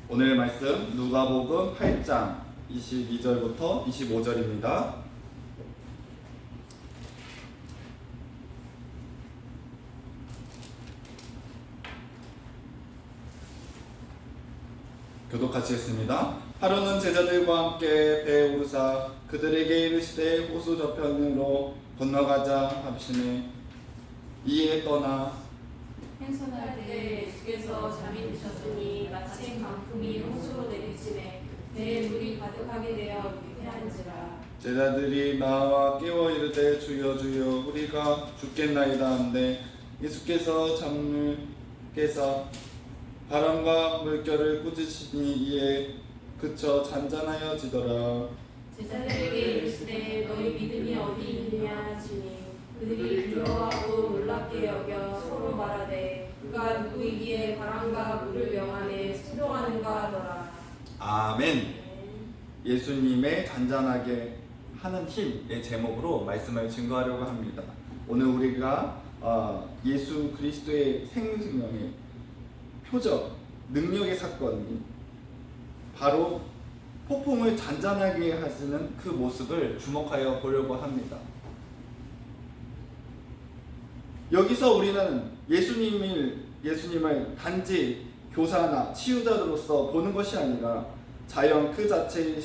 오늘 말씀 누가복음 8장 22절부터 25절입니다. 교독하시겠습니다. 하루는 제자들과 함께 배에 오르사 그들에게 이르시되 호수 저편으로 건너가자 하시매 이에 떠나 행선할 때 예수께서 잠이 드셨으니 마침 강풍이 호수로 내리치매 배에 물이 가득하게 되어 위태한지라. 제자들이 나와 깨워 이르되 주여 주여 우리가 죽겠나이다 한데 예수께서 잠을 깨사 바람과 물결을 꾸짖으시니 이에 그쳐 잔잔하여지더라. 제자들에게 이르시되 너희 믿음이 어디 있느냐 하시니 그들이 두려워하고 놀랍게 여겨 서로 말하되 그가 누구이기에 바람과 물을 명하네 순종하는가 하더라. 아멘. 예수님의 잔잔하게 하는 힘의 제목으로 말씀을 증거하려고 합니다. 오늘 우리가 예수 그리스도의 생명의 표적, 능력의 사건이 바로 폭풍을 잔잔하게 하시는 그 모습을 주목하여 보려고 합니다. 여기서 우리는 예수님을 단지 교사나 치유자로서 보는 것이 아니라 자연 그 자체인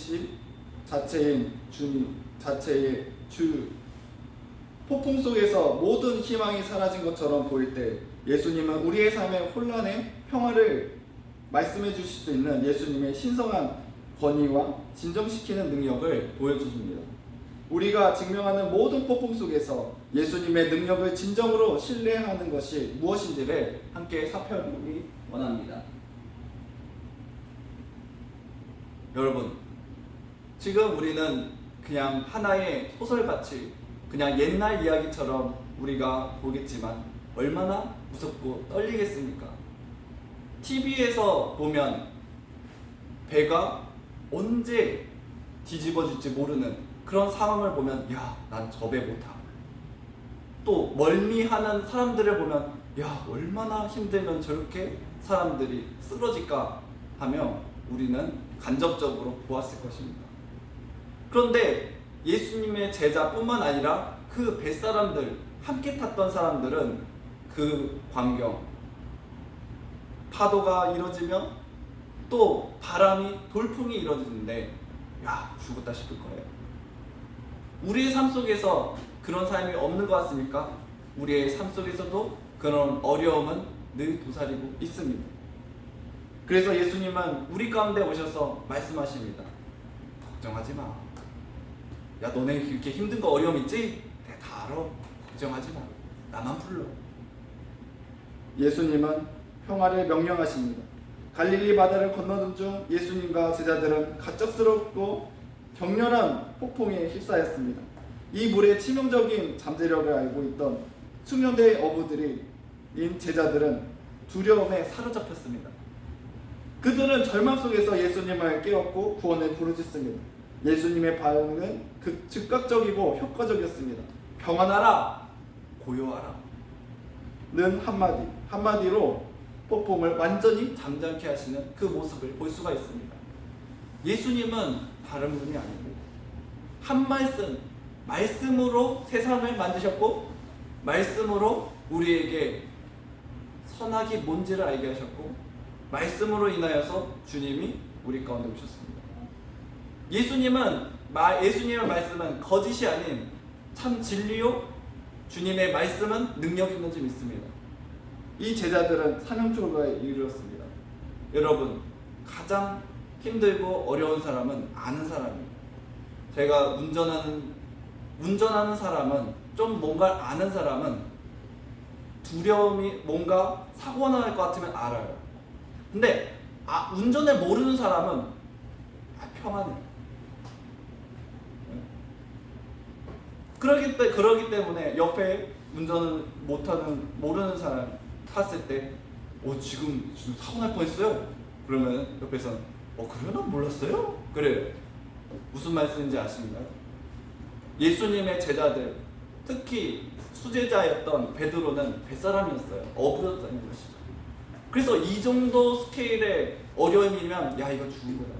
주님, 자체의 주 폭풍 속에서 모든 희망이 사라진 것처럼 보일 때 예수님은 우리의 삶의 혼란에 평화를 말씀해 주실 수 있는 예수님의 신성한 권위와 진정시키는 능력을 보여주십니다. 우리가 증명하는 모든 폭풍 속에서 예수님의 능력을 진정으로 신뢰하는 것이 무엇인지를 함께 살펴보기 원합니다. 여러분, 지금 우리는 그냥 하나의 소설같이 그냥 옛날 이야기처럼 우리가 보겠지만 얼마나 무섭고 떨리겠습니까? TV에서 보면 배가 언제 뒤집어질지 모르는 그런 상황을 보면 야, 난 저 배 못 타. 또 멀미하는 사람들을 보면 야, 얼마나 힘들면 저렇게 사람들이 쓰러질까 하며 우리는 간접적으로 보았을 것입니다. 그런데 예수님의 제자뿐만 아니라 그 뱃사람들, 함께 탔던 사람들은 그 광경, 파도가 일어지면 또 바람이, 돌풍이 일어지는데 야, 죽었다 싶을 거예요. 우리의 삶 속에서 그런 삶이 없는 것 같습니까? 우리의 삶 속에서도 그런 어려움은 늘 도사리고 있습니다. 그래서 예수님은 우리 가운데 오셔서 말씀하십니다. 걱정하지 마. 야, 너네 이렇게 힘든 거 어려움 있지? 내가 다 알아. 걱정하지 마. 나만 불러. 예수님은 평화를 명령하십니다. 갈릴리 바다를 건너던 중 예수님과 제자들은 갑작스럽고 격렬한 폭풍에 휩싸였습니다. 이 물의 치명적인 잠재력을 알고 있던 숙련된 어부들인 제자들은 두려움에 사로잡혔습니다. 그들은 절망 속에서 예수님을 깨웠고 구원을 부르짖습니다. 예수님의 반응은 즉각적이고 효과적이었습니다. 평안하라, 고요하라 는 한마디로 폭풍을 완전히 잠잠케 하시는 그 모습을 볼 수가 있습니다. 예수님은 다른 분이 아니고 한 말씀으로 세상을 만드셨고 말씀으로 우리에게 선악이 뭔지를 알게 하셨고 말씀으로 인하여서 주님이 우리 가운데 오셨습니다. 예수님의 말씀은 거짓이 아닌 참 진리요, 주님의 말씀은 능력 있는 줄 믿습니다. 이 제자들은 사명초가에 이르렀습니다. 여러분, 가장 힘들고 어려운 사람은 아는 사람이에요. 제가 운전하는 사람은 좀 뭔가 아는 사람은 두려움이 뭔가 사고가 날 것 같으면 알아요. 근데 운전을 모르는 사람은 평안해요. 그러기 때문에 옆에 운전을 모르는 사람 탔을 때 지금 사고 날 뻔했어요. 그러면 옆에서는 그래요? 난 몰랐어요? 그래요. 무슨 말씀인지 아십니까요? 예수님의 제자들, 특히 수제자였던 베드로는 뱃사람이었어요. 어부였다는 것이죠. 그래서 이 정도 스케일의 어려움이면 야 이거 죽은 거다.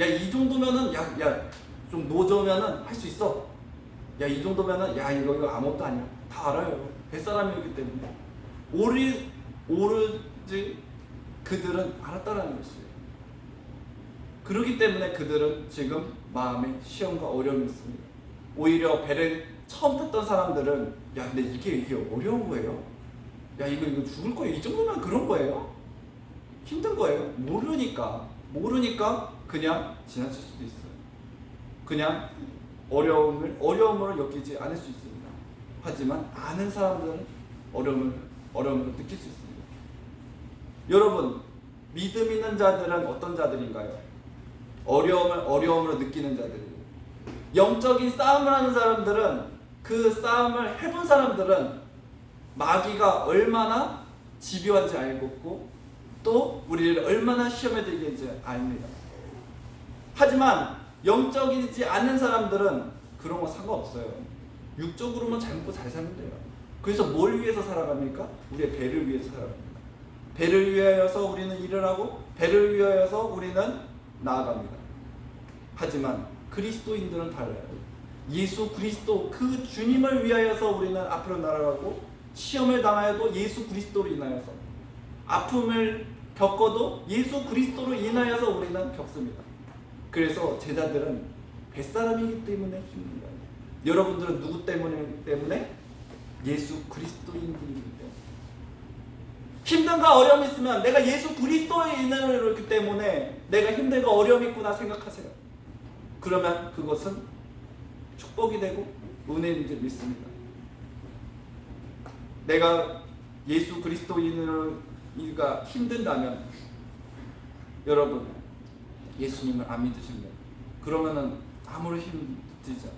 야 이 정도면은 야 좀 노저면은 할 수 있어. 야 이 정도면은 야 이거 아무것도 아니야. 다 알아요. 뱃사람이기 때문에 오로지 그들은 알았다라는 것이에요. 그렇기 때문에 그들은 지금 마음에 시험과 어려움이 있습니다. 오히려 배를 처음 탔던 사람들은 야 근데 이게 어려운 거예요? 야 이거 죽을 거예요? 이 정도면 그런 거예요? 힘든 거예요? 모르니까 그냥 지나칠 수도 있어요. 그냥 어려움으로 여기지 않을 수 있습니다. 하지만 아는 사람들은 어려움을 느낄 수 있습니다. 여러분, 믿음 있는 자들은 어떤 자들인가요? 어려움으로 느끼는 자들이에요. 영적인 싸움을 하는 사람들은, 그 싸움을 해본 사람들은 마귀가 얼마나 집요한지 알고 또 우리를 얼마나 시험에 들게 하는지 압니다. 하지만 영적이지 않은 사람들은 그런 거 상관없어요. 육적으로만 잘 먹고 잘 살면 돼요. 그래서 뭘 위해서 살아갑니까? 우리의 배를 위해서 살아갑니다. 배를 위하여서 우리는 일을 하고 배를 위하여서 우리는 나아갑니다. 하지만 그리스도인들은 달라요. 예수 그리스도 그 주님을 위하여서 우리는 앞으로 나아가고, 시험을 당하여도 예수 그리스도로 인하여서, 아픔을 겪어도 예수 그리스도로 인하여서 우리는 겪습니다. 그래서 제자들은 뱃사람이기 때문에 힘든 거예요. 여러분들은 누구 때문에? 예수 그리스도인들이기 때문에. 힘든가 어려움이 있으면 내가 예수 그리스도인이기 때문에 내가 힘들고 어려움이 있구나 생각하세요. 그러면 그것은 축복이 되고 은혜인 줄 믿습니다. 내가 예수 그리스도인이가 힘든다면, 여러분 예수님을 안 믿으시면 그러면은 아무리 힘들지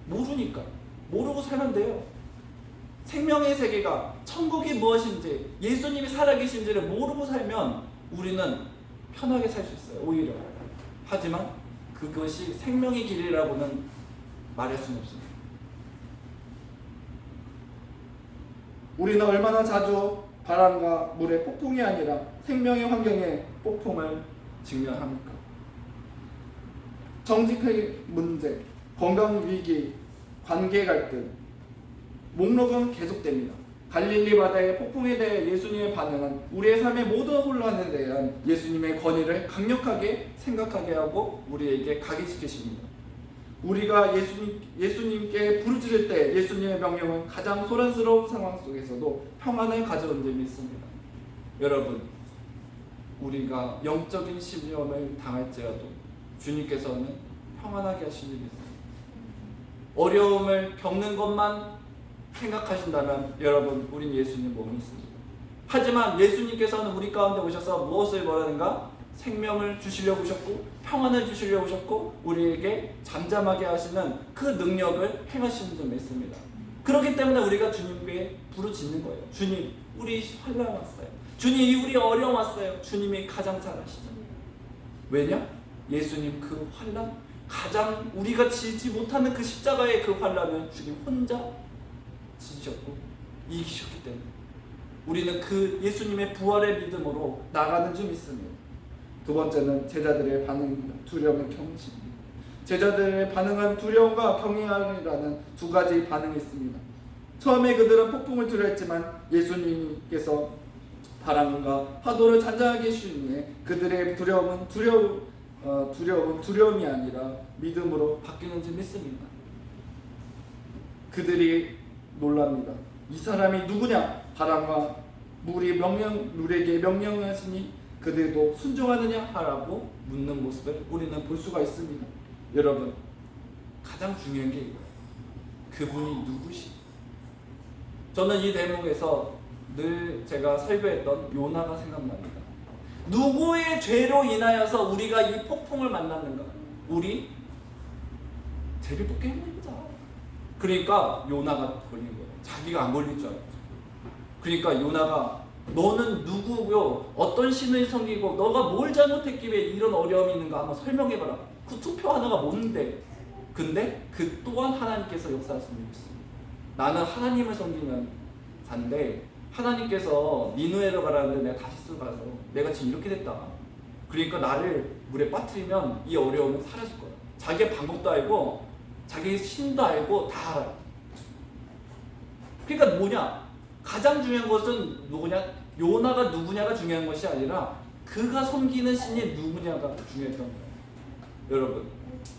않아요. 모르고 살면 돼요. 생명의 세계가, 천국이 무엇인지, 예수님이 살아계신지를 모르고 살면 우리는 편하게 살 수 있어요. 오히려. 하지만 그것이 생명의 길이라고는 말할 수는 없습니다. 우리는 얼마나 자주 바람과 물의 폭풍이 아니라 생명의 환경의 폭풍을 직면합니까? 정직의 문제, 건강 위기, 관계 갈등, 목록은 계속됩니다. 갈릴리 바다의 폭풍에 대해 예수님의 반응은 우리의 삶의 모든 혼란에 대한 예수님의 권위를 강력하게 생각하게 하고 우리에게 각인시키십니다. 우리가 예수님께 부르짖을 때 예수님의 명령은 가장 소란스러운 상황 속에서도 평안을 가져온 점이 있습니다. 여러분, 우리가 영적인 시험을 당할지라도 주님께서는 평안하게 하신 일이 있습니다. 어려움을 겪는 것만 생각하신다면 여러분, 우린 예수님 몸이 있습니다. 하지만 예수님께서는 우리 가운데 오셔서 무엇을 원하는가? 생명을 주시려고 오셨고 평안을 주시려고 오셨고 우리에게 잠잠하게 하시는 그 능력을 행하시는 점이 있습니다. 그렇기 때문에 우리가 주님께 부르짖는 거예요. 주님, 우리 환난 왔어요. 주님, 우리 어려움 왔어요. 주님이 가장 잘 아시죠. 왜냐? 예수님 그 환난, 가장 우리가 지지 못하는 그 십자가의 그 환난을 주님 혼자 지셨고 이기셨기 때문에 우리는 그 예수님의 부활의 믿음으로 나가는 줄 믿습니다. 두 번째는 제자들의 반응, 두려움과 경외입니다. 제자들의 반응은 두려움과 경외라는 두 가지 반응이 있습니다. 처음에 그들은 폭풍을 두려워했지만 예수님께서 바람과 파도를 잔잔하게 해주신 후에 그들의 두려움은 두려움이 아니라 믿음으로 바뀌는 줄 믿습니다. 그들이 놀랍니다. 이 사람이 누구냐? 바람과 물에게 명령하시니 그들도 순종하느냐? 하라고 묻는 모습을 우리는 볼 수가 있습니다. 여러분, 가장 중요한 게 이거예요. 그분이 누구시? 저는 이 대목에서 늘 제가 설교했던 요나가 생각납니다. 누구의 죄로 인하여서 우리가 이 폭풍을 만났는가? 우리 죄를 또 깨물자. 그러니까 요나가 걸린 거예요. 자기가 안 걸릴 줄 알았죠. 그러니까 요나가 너는 누구고 어떤 신을 섬기고 너가 뭘 잘못했기에 이런 어려움이 있는가 한번 설명해봐라. 그 투표 하나가 뭔데? 근데 그 또한 하나님께서 역사하시는 것입니다. 나는 하나님을 섬기는 자인데 하나님께서 니누에로 가라는데 내가 다시스 가서 내가 지금 이렇게 됐다. 그러니까 나를 물에 빠뜨리면 이 어려움은 사라질 거야. 자기의 방법도 알고 자기의 신도 알고 다 알아. 그러니까 뭐냐? 가장 중요한 것은 누구냐? 요나가 누구냐가 중요한 것이 아니라 그가 섬기는 신이 누구냐가 중요했던 거예요. 여러분,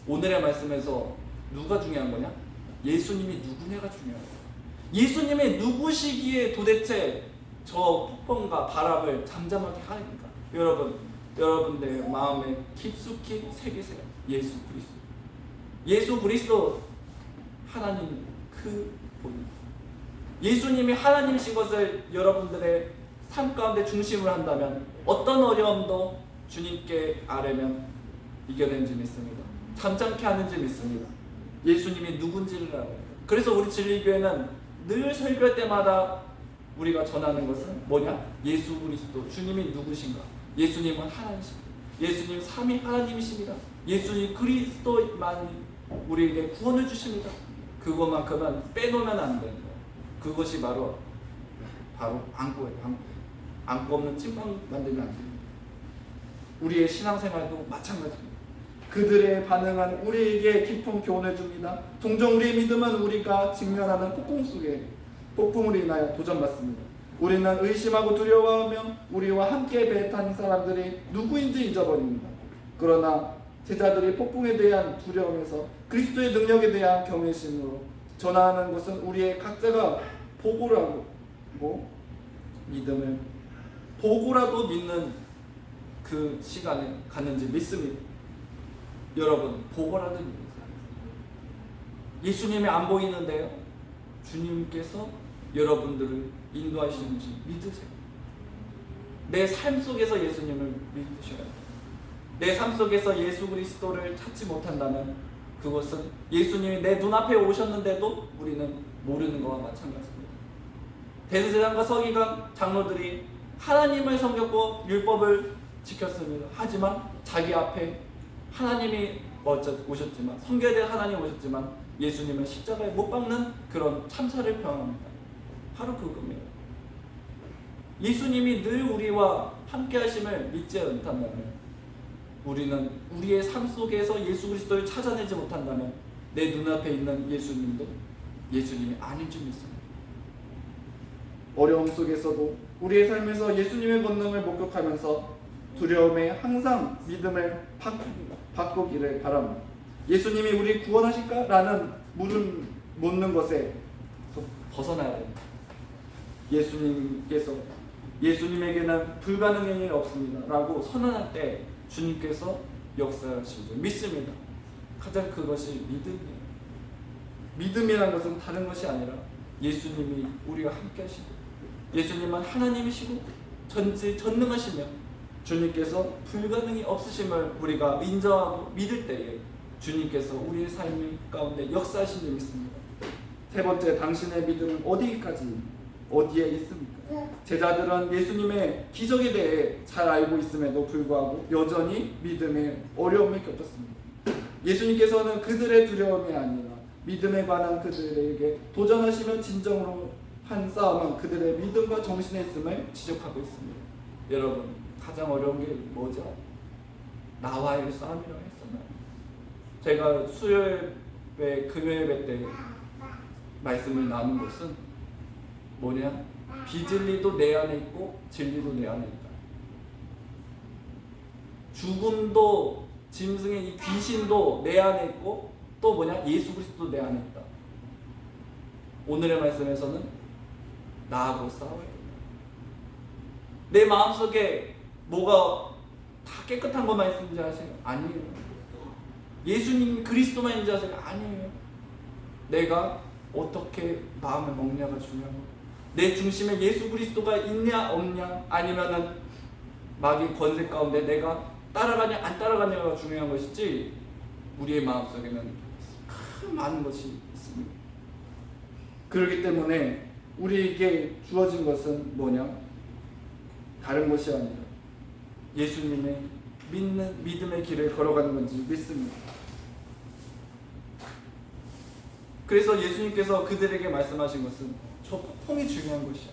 오늘의 말씀에서 누가 중요한 거냐? 예수님이 누구냐가 중요한 거예요. 예수님이 누구시기에 도대체 저 폭풍과 바람을 잠잠하게 하니까? 여러분들 마음에 깊숙이 새기세요. 예수 그리스도. 예수 그리스도 하나님 그 본. 예수님이 하나님이신 것을 여러분들의 삶 가운데 중심을 한다면 어떤 어려움도 주님께 아뢰면 이겨내는지 믿습니다. 잠잠케 하는지 믿습니다. 예수님이 누군지를 알아요. 그래서 우리 진리교회는 늘 설교할 때마다 우리가 전하는 것은 뭐냐? 예수 그리스도 주님이 누구신가? 예수님은 하나님이십니다. 예수님 삼위 하나님이십니다. 예수님 그리스도만이 우리에게 구원을 주십니다. 그것만큼은 빼놓으면 안 되는 거예요. 그것이 바로 안고예요. 안고 없는 찐빵 만들면 안 돼요. 우리의 신앙생활도 마찬가지입니다. 그들의 반응은 우리에게 깊은 교훈을 줍니다. 종종 우리의 믿음은 우리가 직면하는 폭풍 속에 폭풍으로 인하여 도전받습니다. 우리는 의심하고 두려워하며 우리와 함께 배 탄 사람들이 누구인지 잊어버립니다. 그러나 제자들이 폭풍에 대한 두려움에서 그리스도의 능력에 대한 경외심으로 전하는 것은 우리의 각자가 보고라도 믿는 그 시간에 갔는지 믿습니다. 여러분, 보고라도 믿는 사람. 예수님이 안 보이는데요, 주님께서 여러분들을 인도하시는지 믿으세요. 내 삶 속에서 예수님을 믿으셔야 돼요. 내 삶 속에서 예수 그리스도를 찾지 못한다면 그것은 예수님이 내 눈앞에 오셨는데도 우리는 모르는 것과 마찬가지입니다. 대제사장과 서기관 장로들이 하나님을 섬겼고 율법을 지켰습니다. 하지만 자기 앞에 하나님이 오셨지만, 섬겨야 될 하나님이 오셨지만 예수님은 십자가에 못 박는 그런 참사를 평합니다. 바로 그겁니다. 예수님이 늘 우리와 함께 하심을 믿지 않는다면, 우리는 우리의 삶 속에서 예수 그리스도를 찾아내지 못한다면 내 눈앞에 있는 예수님도 예수님이 아닌 줄 믿습니다. 어려움 속에서도 우리의 삶에서 예수님의 권능을 목격하면서 두려움에 항상 믿음을 바꾸기를 바랍니다. 예수님이 우리 구원하실까? 라는 묻는 것에 벗어나야 됩니다. 예수님에게는 불가능한 일이 없습니다 라고 선언할 때 주님께서 역사하신 줄 믿습니다. 가장 그것이 믿음이에요. 믿음이라는 것은 다른 것이 아니라 예수님이 우리와 함께 하시고, 예수님은 하나님이시고 전능하시며 주님께서 불가능이 없으심을 우리가 인정하고 믿을 때에 주님께서 우리의 삶 가운데 역사하신 줄 믿습니다. 세 번째, 당신의 믿음은 어디에 있습니까? 제자들은 예수님의 기적에 대해 잘 알고 있음에도 불구하고 여전히 믿음의 어려움을 겪었습니다. 예수님께서는 그들의 두려움이 아니라 믿음에 관한 그들에게 도전하시며 진정으로 한 싸움은 그들의 믿음과 정신에 있음을 지적하고 있습니다. 여러분, 가장 어려운 게 뭐죠? 나와의 싸움이라고 했었나요? 제가 수요일에 금요일 때 말씀을 나눈 것은 뭐냐? 비진리도 내 안에 있고 진리도 내 안에 있다. 죽음도 짐승의 이 귀신도 내 안에 있고 또 뭐냐? 예수 그리스도 내 안에 있다. 오늘의 말씀에서는 나하고 싸워야 된다. 내 마음속에 뭐가 다 깨끗한 것만 있는지 아세요? 아니에요. 예수님 그리스도만 있는지 아세요? 아니에요. 내가 어떻게 마음을 먹냐가 중요한 거예요. 내 중심에 예수 그리스도가 있냐 없냐, 아니면은 마귀 권세 가운데 내가 따라가냐 안 따라가냐가 중요한 것이지, 우리의 마음속에는 큰 많은 것이 있습니다. 그렇기 때문에 우리에게 주어진 것은 뭐냐? 다른 것이 아니라 예수님의 믿음의 길을 걸어가는 건지 믿습니다. 그래서 예수님께서 그들에게 말씀하신 것은 저 폭풍이 중요한 것이야.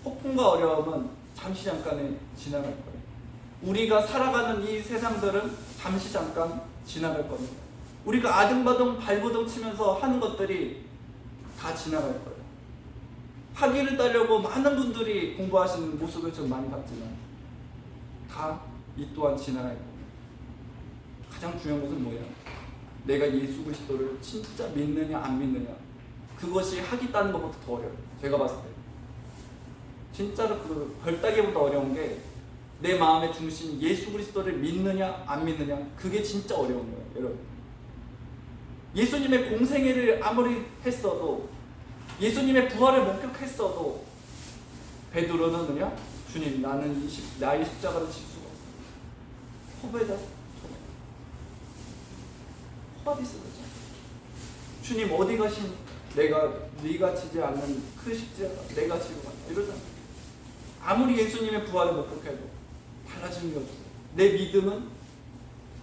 폭풍과 어려움은 잠시 잠깐에 지나갈 거예요. 우리가 살아가는 이 세상들은 잠시 잠깐 지나갈 겁니다. 우리가 아등바등 발버둥 치면서 하는 것들이 다 지나갈 거예요. 학위를 따려고 많은 분들이 공부하시는 모습을 좀 많이 봤지만 다 이 또한 지나갈 겁니다. 가장 중요한 것은 뭐야? 내가 예수 그리스도를 진짜 믿느냐 안 믿느냐, 그것이 학위 따는 것보다 더 어려워요. 제가 봤을 때 진짜로 그 별따기보다 어려운 게 내 마음의 중심 예수 그리스도를 믿느냐 안 믿느냐, 그게 진짜 어려운 거예요. 여러분, 예수님의 공생애를 아무리 했어도, 예수님의 부활을 목격했어도 베드로는 그냥 주님, 나는 나의 십자가를 질 수가 없어. 허브에다 허바디 쓰죠. 주님 어디 가신, 네가 지지 않는 그 십자가 내가 지고 간다 이러잖아. 아무리 예수님의 부활을 목격해도 달라지는 게 없어요. 내 믿음은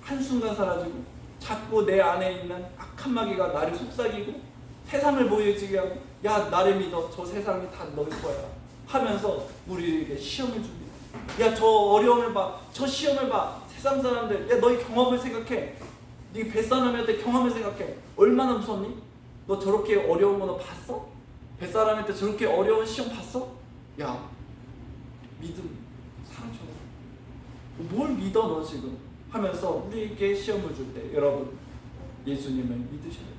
한순간 사라지고 자꾸 내 안에 있는 악한 마귀가 나를 속삭이고 세상을 보여지게 하고, 야 나를 믿어, 저 세상이 다 너희 거야 하면서 우리에게 시험을 줍니다. 야 저 어려움을 봐, 저 시험을 봐. 세상 사람들, 야 너희 경험을 생각해. 네 뱃사람한테 경험을 생각해. 얼마나 무섭니? 너 저렇게 어려운 거 너 봤어? 뱃사람한테 저렇게 어려운 시험 봤어? 야 믿음 사라져. 뭘 믿어 너 지금 하면서 우리에게 시험을 줄 때 여러분 예수님을 믿으셔야 돼요.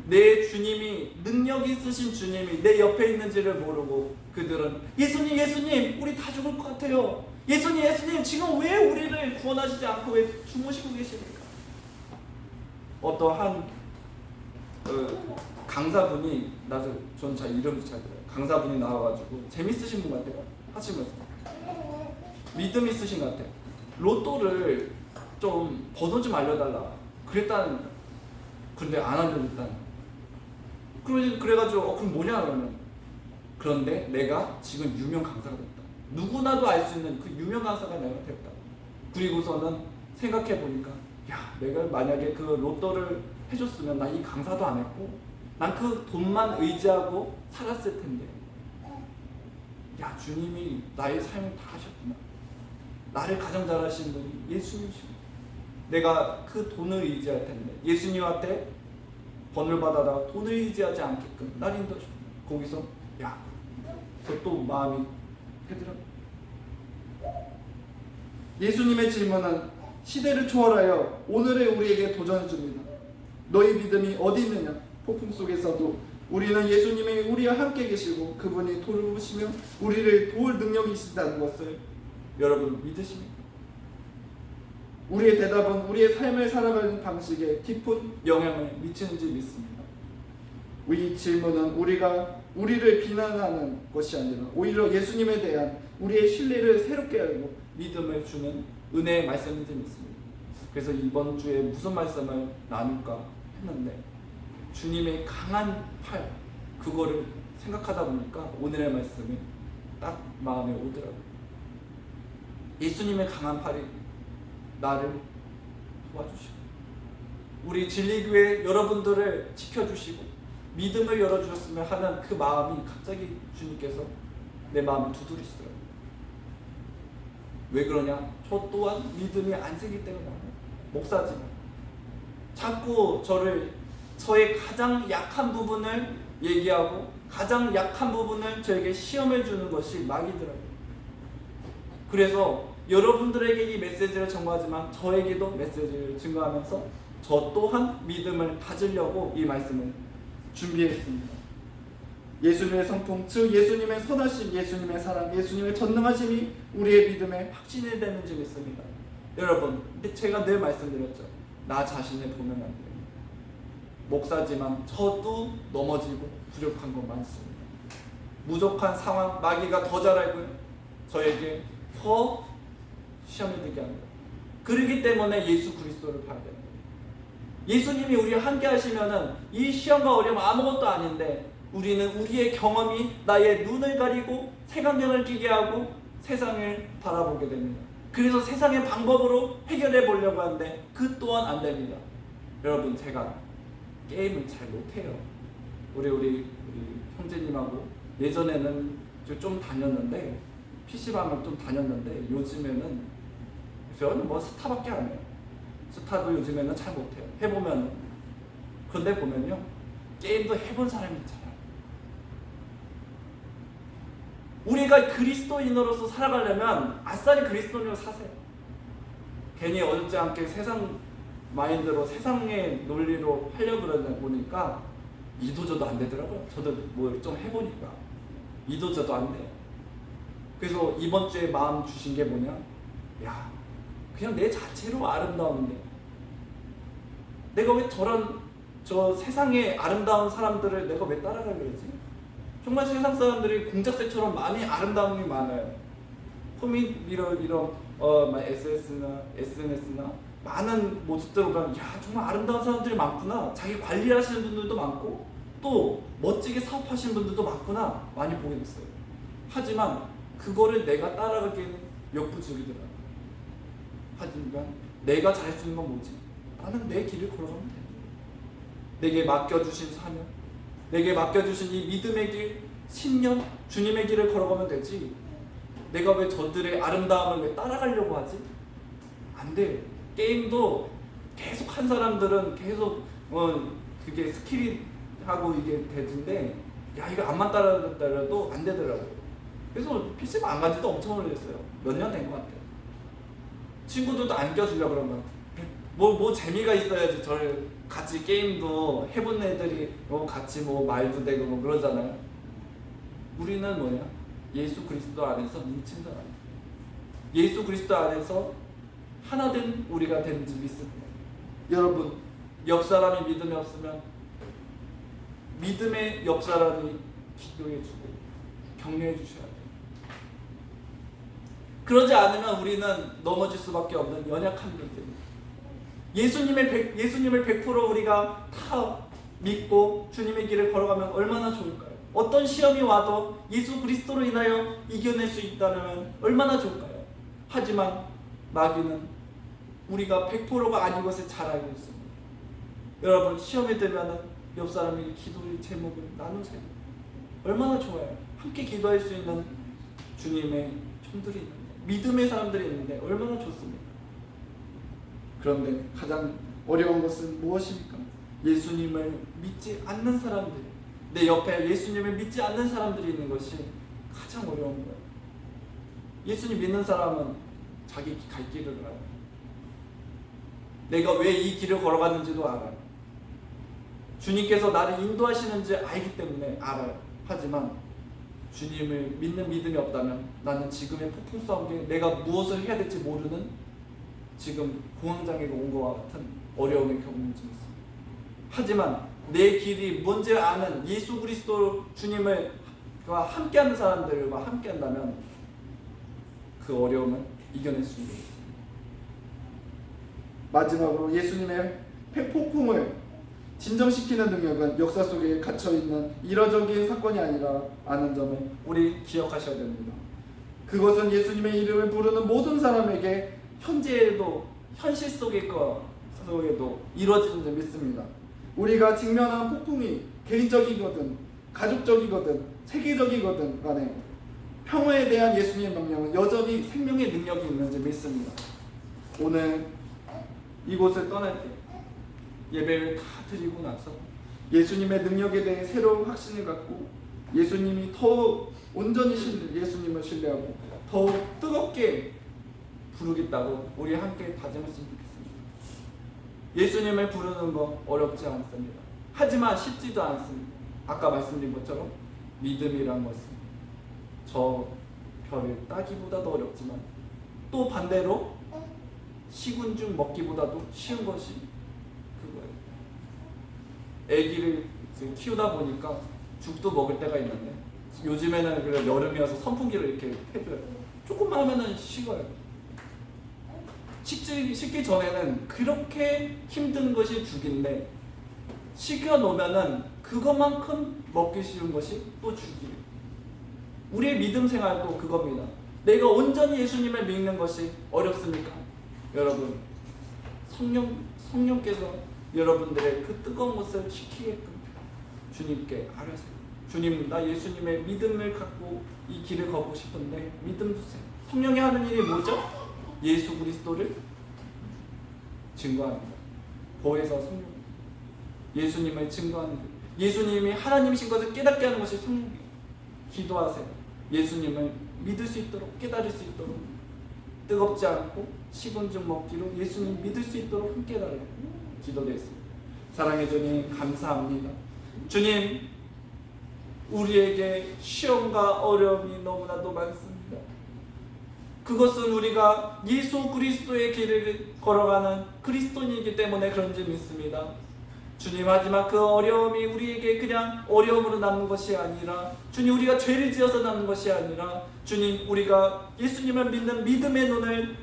내 주님이, 능력 있으신 주님이 내 옆에 있는지를 모르고 그들은 예수님 예수님 우리 다 죽을 것 같아요. 예수님 예수님 지금 왜 우리를 구원하시지 않고 왜 주무시고 계십니까? 어떠한 강사분이, 전 잘 이름도 잘 들어요. 강사분이 나와가지고 재밌으신 분 같아요. 하시면서 믿음 있으신 것 같아요. 로또를 좀 번호 좀 알려달라 그랬다는 거예요. 근데 안 알려줬다는 거예요. 그래가지고 그럼 뭐냐 그러면, 그런데 내가 지금 유명 강사가 됐다. 누구나도 알 수 있는 그 유명 강사가 내가 됐다. 그리고서는 생각해보니까 야 내가 만약에 그 로또를 해줬으면 나 이 강사도 안 했고 난 그 돈만 의지하고 살았을 텐데, 야 주님이 나의 삶을 다 하셨구나. 나를 가장 잘하시는 분이 예수님이시고 내가 그 돈을 의지할 텐데 예수님한테 번을 받아다가 돈을 의지하지 않게끔 날 인도하셨구나. 거기서 야 또 마음이 해더라. 예수님의 질문은 시대를 초월하여 오늘의 우리에게 도전해 줍니다. 너희 믿음이 어디 있느냐? 폭풍 속에서도 우리는 예수님이 우리와 함께 계시고 그분이 돌보시며 우리를 도울 능력이 있다는 것을 여러분 믿으십니까? 우리의 대답은 우리의 삶을 살아가는 방식에 깊은 영향을 미치는지 믿습니다. 이 질문은 우리를 비난하는 것이 아니라 오히려 예수님에 대한 우리의 신뢰를 새롭게 하고 믿음을 주는 은혜의 말씀인지 믿습니다. 그래서 이번 주에 무슨 말씀을 나눌까 했는데 주님의 강한 팔, 그거를 생각하다 보니까 오늘의 말씀이 딱 마음에 오더라고요. 예수님의 강한 팔이 나를 도와주시고 우리 진리교회 여러분들을 지켜주시고 믿음을 열어주셨으면 하는 그 마음이 갑자기 주님께서 내 마음을 두드리시더라고요. 왜 그러냐? 저 또한 믿음이 안 생기기 때문에 목사지만 자꾸 저의 가장 약한 부분을 얘기하고 가장 약한 부분을 저에게 시험을 주는 것이 마귀더라고요. 그래서 여러분들에게 이 메시지를 전가하지만 저에게도 메시지를 증거하면서 저 또한 믿음을 가지려고 이 말씀을 준비했습니다. 예수님의 성품, 즉 예수님의 선하심, 예수님의 사랑, 예수님의 전능하심이 우리의 믿음의 확신이 되는지 믿습니다. 여러분, 제가 늘 말씀드렸죠. 나 자신을 보면 안 돼요. 목사지만 저도 넘어지고 부족한 건 많습니다. 부족한 상황, 마귀가 더 잘 알고요. 저에게 더 시험에 들게 합니다. 그렇기 때문에 예수 그리스도를 봐야 됩니다. 예수님이 우리와 함께 하시면은 이 시험과 어려움 아무것도 아닌데 우리는 우리의 경험이 나의 눈을 가리고 색안경을 끼게 하고 세상을 바라보게 됩니다. 그래서 세상의 방법으로 해결해 보려고 하는데 그 또한 안 됩니다. 여러분, 제가 게임을 잘 못해요. 우리 형제님하고 예전에는 좀 다녔는데 PC방을 좀 다녔는데 요즘에는 저는 뭐 스타밖에 안 해요. 스타도 요즘에는 잘 못해요. 해보면 그런데 보면요 게임도 해본 사람이 있잖아요. 우리가 그리스도인으로서 살아가려면 아싸리 그리스도인으로 사세요. 괜히 어렵지 않게 세상 마인드로 세상의 논리로 하려고 그러다 보니까 이도저도 안 되더라고요. 저도 뭐 좀 해보니까 이도저도 안 돼요. 그래서 이번 주에 마음 주신 게 뭐냐? 야, 그냥 내 자체로 아름다운데 내가 왜 저 세상의 아름다운 사람들을 내가 왜 따라가려 그러지? 정말 세상 사람들이 공작새처럼 많이 아름다운 게 많아요. 이런 SS나 SNS나 많은 모습들을 보면 야 정말 아름다운 사람들이 많구나. 자기 관리하시는 분들도 많고 또 멋지게 사업하시는 분들도 많구나 많이 보게 됐어요. 하지만 그거를 내가 따라가기에는 역부족이더라. 하지만 내가 잘할 수 있는 건 뭐지? 나는 내 길을 걸어가면 돼. 내게 맡겨주신 사명, 내게 맡겨주신 이 믿음의 길, 신념, 주님의 길을 걸어가면 되지. 내가 왜 저들의 아름다움을 왜 따라가려고 하지? 안 돼. 게임도 계속 한 사람들은 계속 그게 스킬이 하고 이게 되는데 야 이거 안만 따라가도 안 되더라고요. 그래서 PC방 안 간지도 엄청 오래됐어요. 몇 년 된 것 같아요. 친구들도 안 껴주려고 그런 것 같아요. 뭐 재미가 있어야지. 저를 같이 게임도 해본 애들이 같이 말도 되고 그러잖아요. 우리는 뭐냐? 예수 그리스도 안에서 뭉친 사람. 예수 그리스도 안에서 하나된 우리가 되는지 믿습니다. 여러분, 옆 사람이 믿음이 없으면 믿음의 옆 사람이 기도해주고 격려해 주셔야 돼요. 그러지 않으면 우리는 넘어질 수밖에 없는 연약한 분들입니다. 예수님을 100% 우리가 다 믿고 주님의 길을 걸어가면 얼마나 좋을까요? 어떤 시험이 와도 예수 그리스도로 인하여 이겨낼 수 있다면 얼마나 좋을까요? 하지만 마귀는 우리가 100%가 아닌 것을 잘 알고 있습니다. 여러분 시험에 들면 옆 사람이 기도의 제목을 나누세요. 얼마나 좋아요. 함께 기도할 수 있는 주님의 종들이 있는데 믿음의 사람들이 있는데 얼마나 좋습니까? 그런데 가장 어려운 것은 무엇입니까? 예수님을 믿지 않는 사람들, 내 옆에 예수님을 믿지 않는 사람들이 있는 것이 가장 어려운 거예요. 예수님 믿는 사람은 자기 갈 길을 알아요. 내가 왜 이 길을 걸어갔는지도 알아요. 주님께서 나를 인도하시는지 알기 때문에 알아요. 하지만 주님을 믿는 믿음이 없다면 나는 지금의 폭풍 싸움에 내가 무엇을 해야 될지 모르는 지금 공황장애가 온 것과 같은 어려움을 겪는 중이 있습니다. 하지만 내 길이 뭔지 아는 예수 그리스도 주님과 함께하는 사람들과 함께한다면 그 어려움은 이겨낼 수 있는 것입니다. 마지막으로 예수님의 폭풍을 진정시키는 능력은 역사 속에 갇혀있는 일화적인 사건이 아니라 아는 점을 우리 기억하셔야 됩니다. 그것은 예수님의 이름을 부르는 모든 사람에게 현재에도 현실 속에도 이루어지는 줄 믿습니다. 우리가 직면한 폭풍이 개인적이거든 가족적이거든 세계적이거든 간에 평화에 대한 예수님의 명령은 여전히 생명의 능력이 있는지 믿습니다. 오늘 이곳을 떠날 때 예배를 다 드리고 나서 예수님의 능력에 대해 새로운 확신을 갖고 예수님이 더 온전히 예수님을 신뢰하고 더욱 뜨겁게 부르겠다고 우리 함께 다짐했으면 좋겠습니다. 예수님을 부르는 거 어렵지 않습니다. 하지만 쉽지도 않습니다. 아까 말씀드린 것처럼 믿음이란 것은 저 별을 따기보다도 어렵지만 또 반대로 식은 죽 먹기보다도 쉬운 것이 그거예요. 아기를 키우다 보니까 죽도 먹을 때가 있는데 요즘에는 그래 여름이어서 선풍기를 이렇게 해줘요. 조금만 하면은 식어요. 식기 전에는 그렇게 힘든 것이 죽인데 식혀 놓으면은 그것만큼 먹기 쉬운 것이 또 죽이에요. 우리의 믿음 생활도 그겁니다. 내가 온전히 예수님을 믿는 것이 어렵습니까? 여러분 성령께서 여러분들의 그 뜨거운 것을 식히게끔 주님께 아뢰세요. 주님, 나 예수님의 믿음을 갖고 이 길을 걷고 싶은데 믿음 주세요. 성령이 하는 일이 뭐죠? 예수 그리스도를 증거합니다. 보혜사 성령, 예수님을 증거하는 것, 예수님이 하나님이신 것을 깨닫게 하는 것이 성령이에요. 기도하세요. 예수님을 믿을 수 있도록, 깨달을 수 있도록, 뜨겁지 않고 식은 죽 먹기로 예수님 믿을 수 있도록 함께 달라고 기도드렸습니다. 사랑의 주님, 감사합니다. 주님, 우리에게 시험과 어려움이 너무나도 많습니다. 그것은 우리가 예수 그리스도의 길을 걸어가는 그리스도인이기 때문에 그런지 믿습니다. 주님, 하지만 그 어려움이 우리에게 그냥 어려움으로 남는 것이 아니라, 주님, 우리가 죄를 지어서 남는 것이 아니라, 주님, 우리가 예수님을 믿는 믿음의 눈을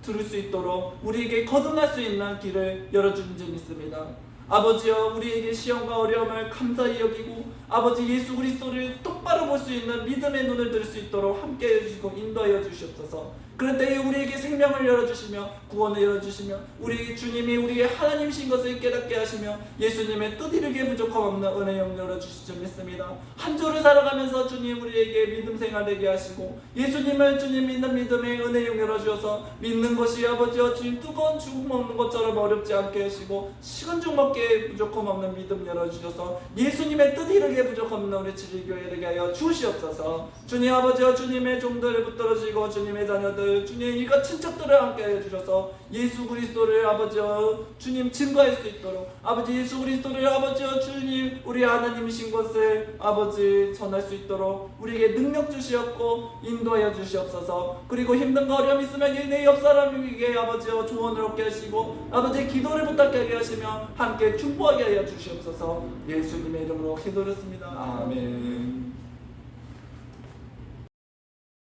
들을 수 있도록 우리에게 거듭날 수 있는 길을 열어주는 줄 믿습니다. 아버지여, 우리에게 시험과 어려움을 감사히 여기고 아버지 예수 그리스도를 똑바로 볼 수 있는 믿음의 눈을 들 수 있도록 함께해 주시고 인도하여 주시옵소서. 그럴 때에 우리에게 생명을 열어주시며 구원을 열어주시며 우리에게 주님이 우리의 하나님이신 것을 깨닫게 하시며 예수님의 뜻 이루기에 부족함 없는 은혜의 영 열어주실 줄 믿습니다. 한 주를 살아가면서 주님 우리에게 믿음 생활 되게 하시고 예수님을 주님 믿는 믿음의 은혜의 영 열어주셔서 믿는 것이 아버지여 주님 뜨거운 죽음 먹는 것처럼 어렵지 않게 하시고 식은 죽 먹기에 부족함 없는 믿음 열어주셔서 예수님의 뜻 이루기에 부족함 없는 우리 지리교회 되게 하여 주시옵소서. 주님 아버지여, 주님의 종들을 붙들어지고 주님의 자녀들 주님 이것 친척들을 함께 해주셔서 예수 그리스도를 아버지여 주님 증거할 수 있도록 아버지 예수 그리스도를 아버지여 주님 우리 하나님이신 것을 아버지 전할 수 있도록 우리에게 능력 주시옵고 인도하여 주시옵소서. 그리고 힘든가 어려움 있으면 내 옆 사람에게 아버지여 조언을 얻게 하시고 아버지 기도를 부탁하게 하시며 함께 중보하게 하여 주시옵소서. 예수님의 이름으로 기도드렸습니다. 아멘.